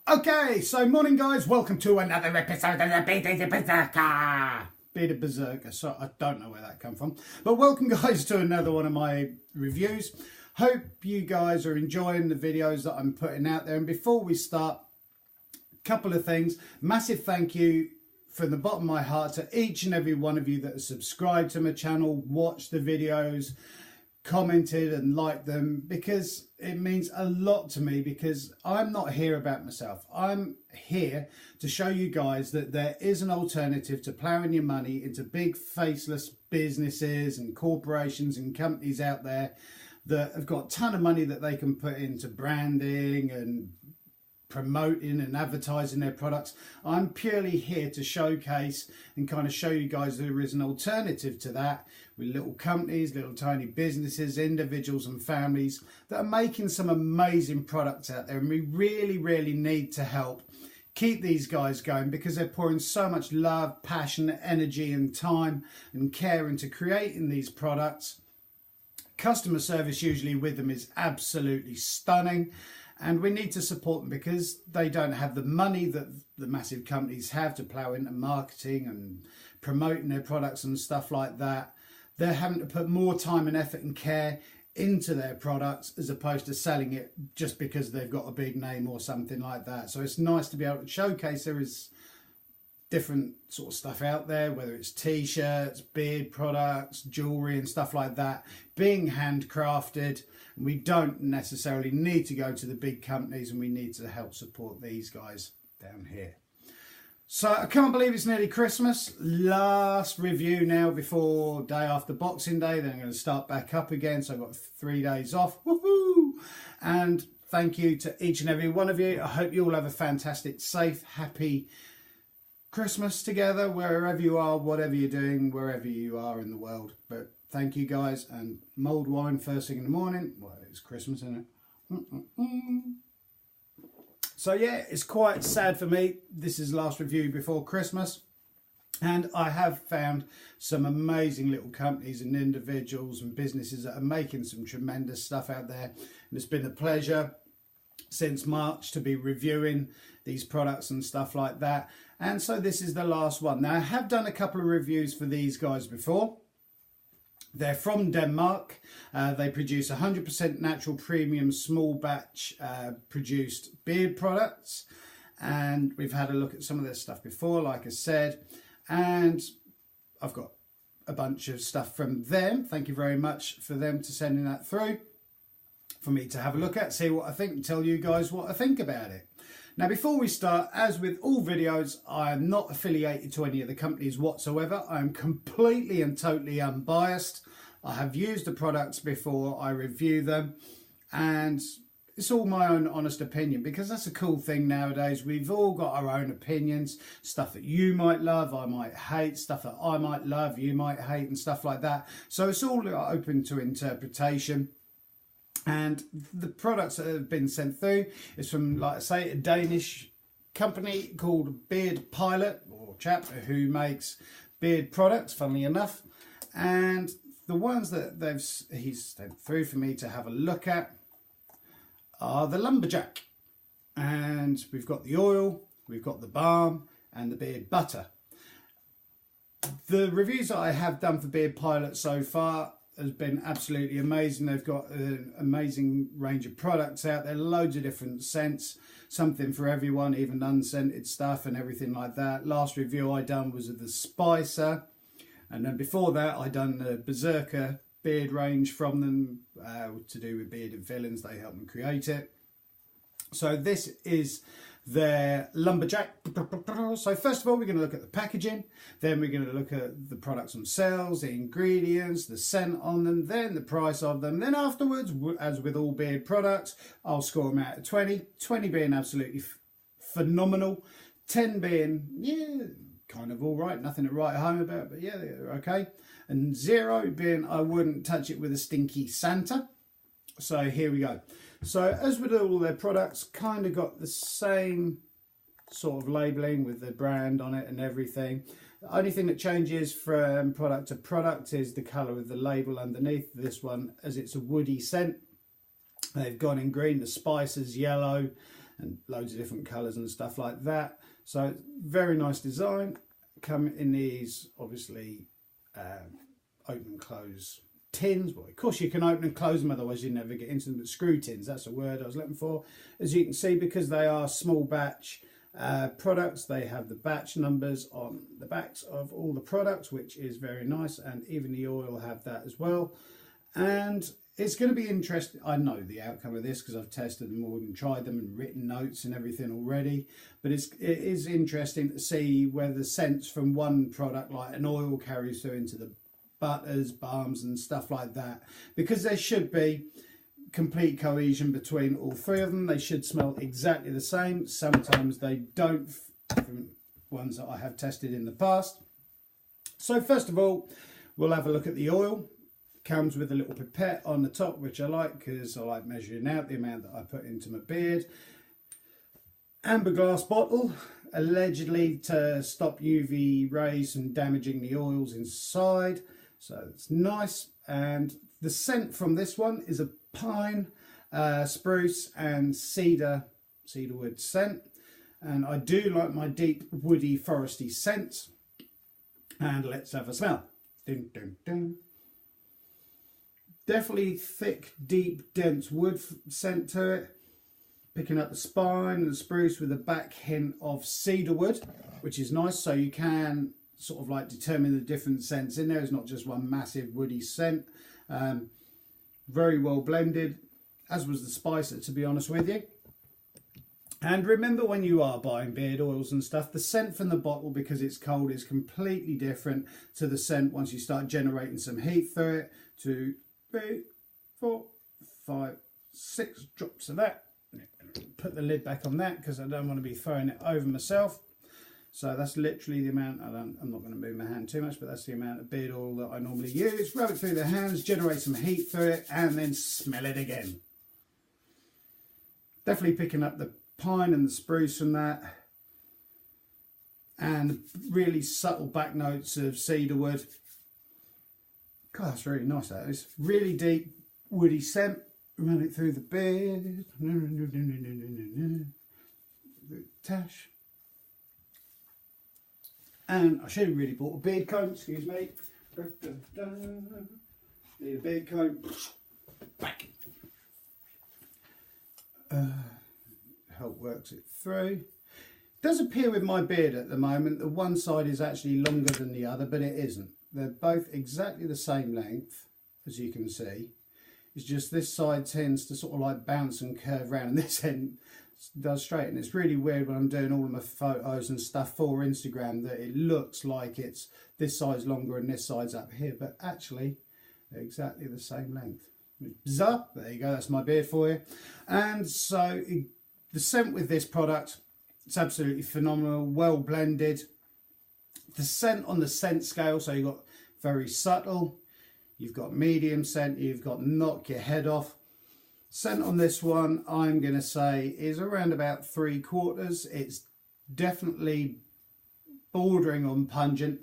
Okay, so morning guys, welcome to another episode of the Bearded Berserker. Bearded Berserker, so I don't know where that come from. But welcome guys to another one of my reviews. Hope you guys are enjoying the videos that I'm putting out there. And before we start, a couple of things. Massive thank you from the bottom of my heart to each and every one of you that has subscribed to my channel, watched the videos, commented and liked them, because it means a lot to me, because I'm not here about myself. I'm here to show you guys that there is an alternative to ploughing your money into big faceless businesses and corporations and companies out there that have got a ton of money that they can put into branding and promoting and advertising their products. I'm purely here to showcase and kind of show you guys there is an alternative to that, with little companies, little tiny businesses, individuals and families that are making some amazing products out there. And we really need to help keep these guys going, because they're pouring so much love, passion, energy and time and care into creating these products. Customer service usually with them is absolutely stunning. And we need to support them, because they don't have the money that the massive companies have to plough into marketing and promoting their products and stuff like that. They're having to put more time and effort and care into their products, as opposed to selling it just because they've got a big name or something like that. So it's nice to be able to showcase there is different sort of stuff out there, whether it's t-shirts, beard products, jewelry and stuff like that, being handcrafted. And we don't necessarily need to go to the big companies, and we need to help support these guys down here. So I can't believe it's nearly Christmas. Last review now before day after Boxing Day. Then I'm going to start back up again. So I've got 3 days off. Woohoo! And thank you to each and every one of you. I hope you all have a fantastic, safe, happy Christmas together, wherever you are, whatever you're doing, wherever you are in the world. But thank you guys. And mulled wine first thing in the morning. Well, it's Christmas, isn't it? So yeah, it's quite sad for me. This is the last review before Christmas. And I have found some amazing little companies and individuals and businesses that are making some tremendous stuff out there. And it's been a pleasure since March to be reviewing these products and stuff like that. And so this is the last one. Now, I have done a couple of reviews for these guys before. They're from Denmark. They produce 100% natural premium small batch produced beard products. And we've had a look at some of their stuff before, like I said. And I've got a bunch of stuff from them. Thank you very much for them to sending that through for me to have a look at, see what I think, and tell you guys what I think about it. Now, before we start, as with all videos, I am not affiliated to any of the companies whatsoever. I'm completely and totally unbiased. I have used the products before I review them, and it's all my own honest opinion, because that's a cool thing nowadays. We've all got our own opinions, stuff that you might love, I might hate, stuff that I might love, you might hate, and stuff like that. So it's all open to interpretation. And the products that have been sent through is from, like I say, a Danish company called Beardpilot or Chapter, who makes beard products, funnily enough. And the ones that he's sent through for me to have a look at are the Lumberjack. And we've got the oil, we've got the balm and the beard butter. The reviews that I have done for Beardpilot so far has been absolutely amazing. They've got an amazing range of products out there, loads of different scents, something for everyone, even unscented stuff and everything like that. Last review I done was of the Spicer, and then before that I done the Berserker beard range from them, to do with bearded villains. They helped me create it. So this is their Lumberjack. So first of all, we're going to look at the packaging, then we're going to look at the products themselves, the ingredients, the scent on them, then the price of them. Then afterwards, as with all beard products, I'll score them out of 20, 20 being absolutely phenomenal, 10 being, yeah, kind of all right, nothing to write home about, but yeah, they're okay, and 0 being I wouldn't touch it with a stinky Santa. So here we go. So as with all their products, kind of got the same sort of labelling with the brand on it and everything. The only thing that changes from product to product is the colour of the label underneath. This one, as it's a woody scent, they've gone in green. The spices yellow, and loads of different colours and stuff like that. So very nice design. Come in these obviously open and close tins. Well, of course you can open and close them, otherwise you never get into them, but screw tins, that's the word I was looking for. As you can see, because they are small batch products, they have the batch numbers on the backs of all the products, which is very nice, and even the oil have that as well. And it's going to be interesting. I know the outcome of this because I've tested them all and tried them and written notes and everything already, but it is interesting to see whether the scents from one product like an oil carries through into the butters, balms and stuff like that, because there should be complete cohesion between all three of them. They should smell exactly the same. Sometimes they don't, from ones that I have tested in the past. So first of all, we'll have a look at the oil. Comes with a little pipette on the top, which I like because I like measuring out the amount that I put into my beard. Amber glass bottle, allegedly to stop UV rays from damaging the oils inside. So it's nice. And the scent from this one is a pine, spruce and cedarwood scent. And I do like my deep woody foresty scents. And let's have a smell. Dun, dun, dun. Definitely thick, deep, dense wood scent to it. Picking up the spine and the spruce with a back hint of cedarwood, which is nice. So you can sort of like determine the different scents in there. It's not just one massive woody scent. Very well blended, as was the spice, to be honest with you. And remember, when you are buying beard oils and stuff, the scent from the bottle, because it's cold, is completely different to the scent once you start generating some heat through it. 2, 3, 4, 5, 6 drops of that. Put the lid back on that because I don't want to be throwing it over myself. So that's literally the amount. I'm not going to move my hand too much, but that's the amount of beard oil that I normally use. Rub it through the hands, generate some heat through it, and then smell it again. Definitely picking up the pine and the spruce from that, and really subtle back notes of cedarwood. God, that's really nice. That is really deep woody scent. Run it through the beard. Tash. And I should have really bought a beard comb, excuse me. Need a beard comb. Back. Help works it through. It does appear with my beard at the moment that one side is actually longer than the other, but it isn't. They're both exactly the same length, as you can see. It's just this side tends to sort of like bounce and curve around, and this end does straight. And it's really weird when I'm doing all of my photos and stuff for Instagram that it looks like it's this side's longer and this side's up here, but actually they're exactly the same length. Bizarre. There you go, that's my beard for you. And so the scent with this product, it's absolutely phenomenal, well blended. The scent on the scent scale, so you've got very subtle, you've got medium scent, you've got knock your head off. Scent on this one, I'm going to say, is around about 3/4. It's definitely bordering on pungent,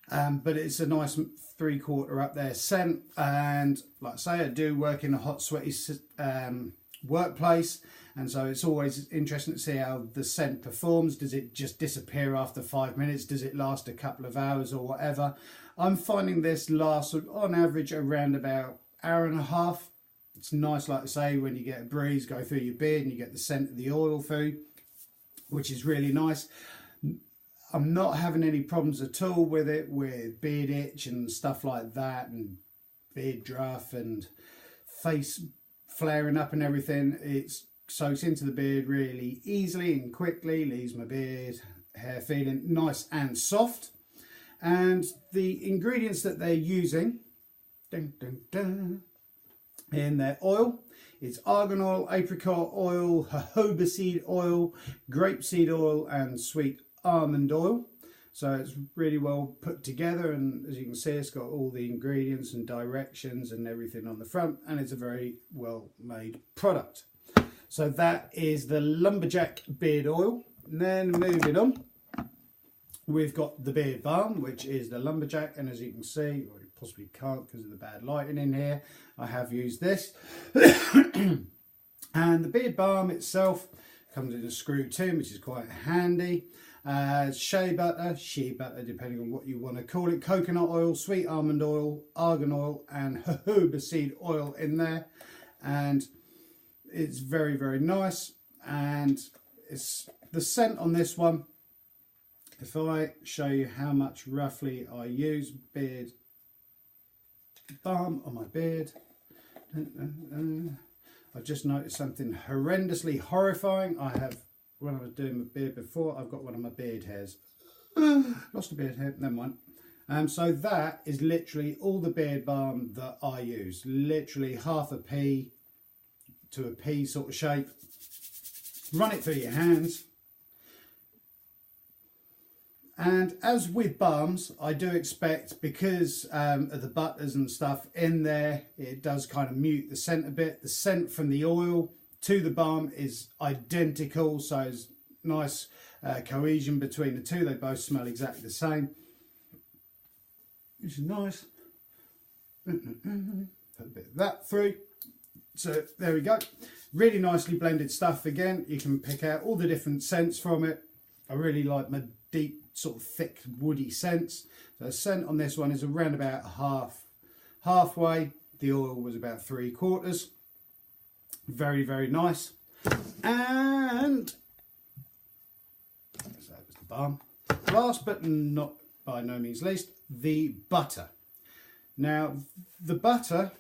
but it's a nice 3/4 up there scent. And like I say, I do work in a hot, sweaty workplace, and so it's always interesting to see how the scent performs. Does it just disappear after 5 minutes? Does it last a couple of hours or whatever? I'm finding this lasts on average around about an hour and a half. It's nice, like I say, when you get a breeze go through your beard and you get the scent of the oil through, which is really nice. I'm not having any problems at all with it, with beard itch and stuff like that, and beard druff and face flaring up and everything. It soaks into the beard really easily and quickly, leaves my beard hair feeling nice and soft. And the ingredients that they're using in their oil, it's argan oil, apricot oil, jojoba seed oil, grapeseed oil and sweet almond oil. So it's really well put together, and as you can see, it's got all the ingredients and directions and everything on the front, and it's a very well made product. So that is the Lumberjack beard oil. And then moving on, we've got the beard balm, which is the Lumberjack, and as you can see, or you possibly can't because of the bad lighting in here, I have used this. And the beard balm itself comes in a screw tin, which is quite handy. Shea butter, depending on what you want to call it, coconut oil, sweet almond oil, argan oil, and jojoba seed oil in there. And it's very, very nice. And it's the scent on this one. If I show you how much roughly I use beard balm on my beard, I've just noticed something horrendously horrifying. When I was doing my beard before, I've got one of my beard hairs. Lost a beard hair, never mind. So that is literally all the beard balm that I use. Literally half a pea to a pea sort of shape. Run it through your hands. And as with balms, I do expect, because of the butters and stuff in there, it does kind of mute the scent a bit. The scent from the oil to the balm is identical, so it's nice cohesion between the two. They both smell exactly the same, which is nice. Put a bit of that through. So there we go. Really nicely blended stuff again. You can pick out all the different scents from it. I really like my deep, sort of thick, woody scents. So the scent on this one is around about halfway. The oil was about 3/4. Very, very nice. And so that was the balm. Last but not by no means least, the butter. Now the butter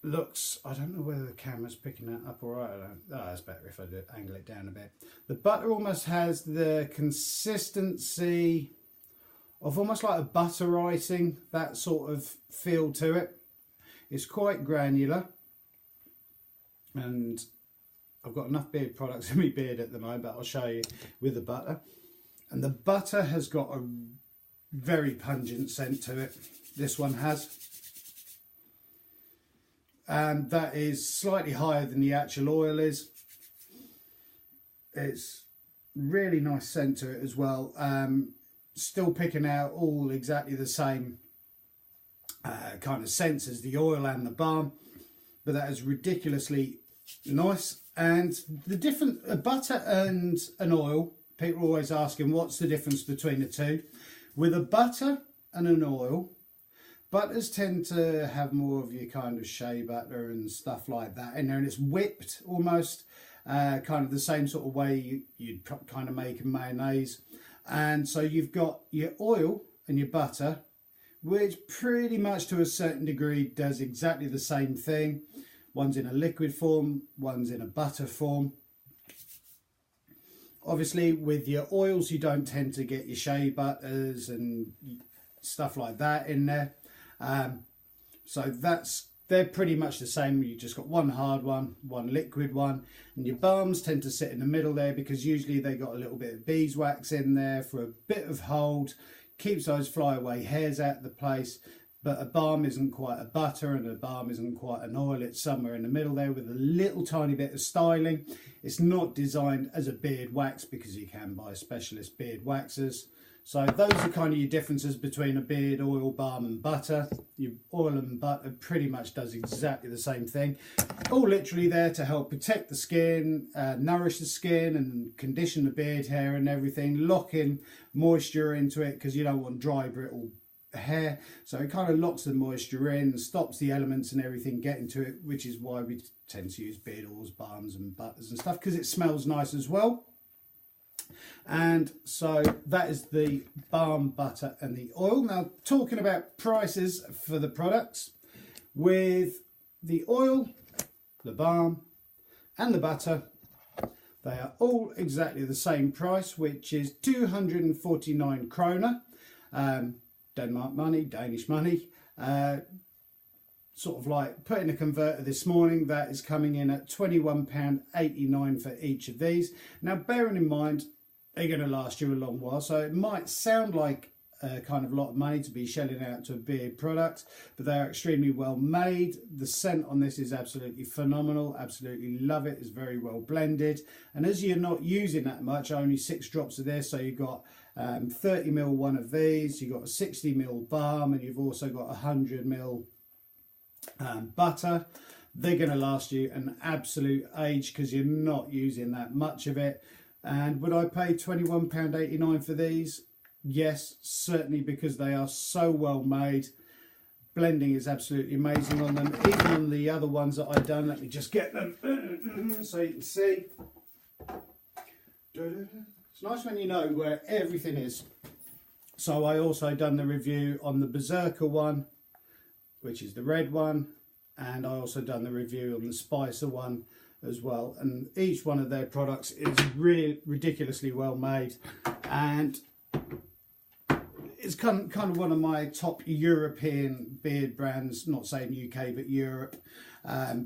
looks, I don't know whether the camera's picking that up all right. It's better if I angle it down a bit. The butter almost has the consistency of almost like a butter icing, that sort of feel to it. It's quite granular, and I've got enough beard products in my beard at the moment, but I'll show you with the butter. And the butter has got a very pungent scent to it. This one has. And that is slightly higher than the actual oil is. It's really nice scent to it as well. Still picking out all exactly the same kind of scents as the oil and the balm, but that is ridiculously nice. And the different butter and an oil, people are always asking what's the difference between the two. With a butter and an oil, butters tend to have more of your kind of shea butter and stuff like that in there, and it's whipped almost kind of the same sort of way you'd kind of make a mayonnaise. And so you've got your oil and your butter, which pretty much to a certain degree does exactly the same thing. One's in a liquid form, one's in a butter form. Obviously with your oils you don't tend to get your shea butters and stuff like that in there. So they're pretty much the same. You just got one hard one, one liquid one, and your balms tend to sit in the middle there because usually they got a little bit of beeswax in there for a bit of hold, keeps those flyaway hairs out of the place. But a balm isn't quite a butter and a balm isn't quite an oil. It's somewhere in the middle there with a little tiny bit of styling. It's not designed as a beard wax because you can buy specialist beard waxes. So those are kind of your differences between a beard oil, balm and butter. Your oil and butter pretty much does exactly the same thing. All literally there to help protect the skin, nourish the skin and condition the beard hair and everything. Lock in moisture into it because you don't want dry, brittle hair. So it kind of locks the moisture in, stops the elements and everything getting to it, which is why we tend to use beard oils, balms and butters and stuff, because it smells nice as well. And so that is the balm, butter and the oil. Now talking about prices for the products, with the oil, the balm and the butter, they are all exactly the same price, which is 249 kroner, Denmark money, Danish money. Sort of like put in a converter this morning, that is coming in at £21.89 for each of these. Now bearing in mind they're going to last you a long while, so it might sound like a kind of lot of money to be shelling out to a beard product, but they are extremely well made. The scent on this is absolutely phenomenal, absolutely love it. It's very well blended, and as you're not using that much, only 6 drops of this, so you've got 30ml one of these, you've got a 60ml balm, and you've also got 100ml butter. they're going to last you an absolute age because you're not using that much of it. And would I pay £21.89 for these? Yes, certainly, because they are so well made. Blending is absolutely amazing on them. Even on the other ones that I've done, let me just get them so you can see. It's nice when you know where everything is. So I also done the review on the Berserker one, which is the red one, and I also done the review on the Spicer one as well. And each one of their products is really ridiculously well made, and it's kind of one of my top European beard brands, not saying UK but Europe,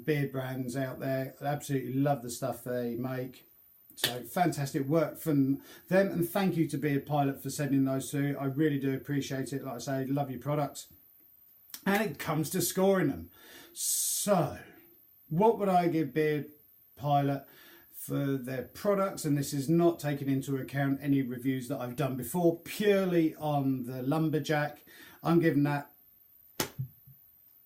beard brands out there. I absolutely love the stuff they make. So fantastic work from them, and thank you to Beardpilot for sending those through. I really do appreciate it. Like I say, love your products. And it comes to scoring them. So what would I give Beardpilot for their products? And this is not taking into account any reviews that I've done before, purely on the Lumberjack. I'm giving that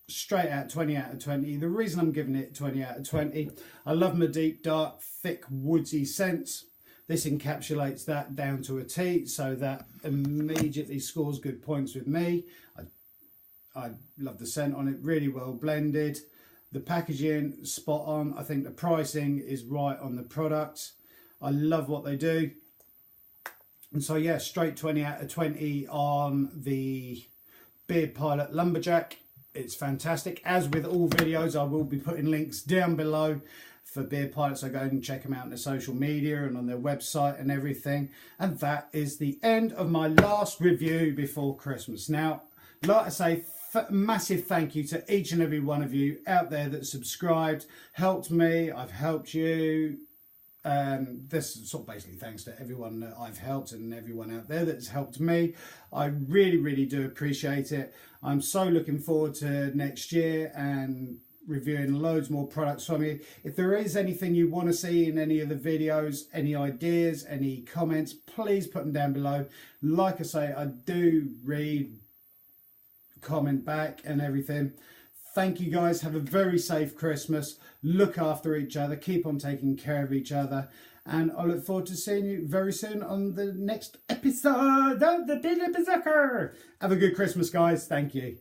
straight out 20 out of 20. The reason I'm giving it 20 out of 20, I love my deep, dark, thick, woodsy scents. This encapsulates that down to a T, so that immediately scores good points with me. I love the scent on it, really well blended. The packaging, spot on. I think the pricing is right on the product. I love what they do. And so yeah, straight 20 out of 20 on the Beardpilot Lumberjack. It's fantastic. As with all videos, I will be putting links down below for Beardpilot, so go and check them out on their social media and on their website and everything. And that is the end of my last review before Christmas. Now, like I say, massive thank you to each and every one of you out there that subscribed, helped me, I've helped you. This is sort of basically thanks to everyone that I've helped and everyone out there that's helped me. I really, really do appreciate it. I'm so looking forward to next year and reviewing loads more products from you. If there is anything you want to see in any of the videos, any ideas, any comments, please put them down below. Like I say, I do read, comment back and everything. Thank you guys. Have a very safe Christmas. Look after each other. Keep on taking care of each other. And I look forward to seeing you very soon on the next episode of the Beardpilot Berserker. Have a good Christmas, guys. Thank you.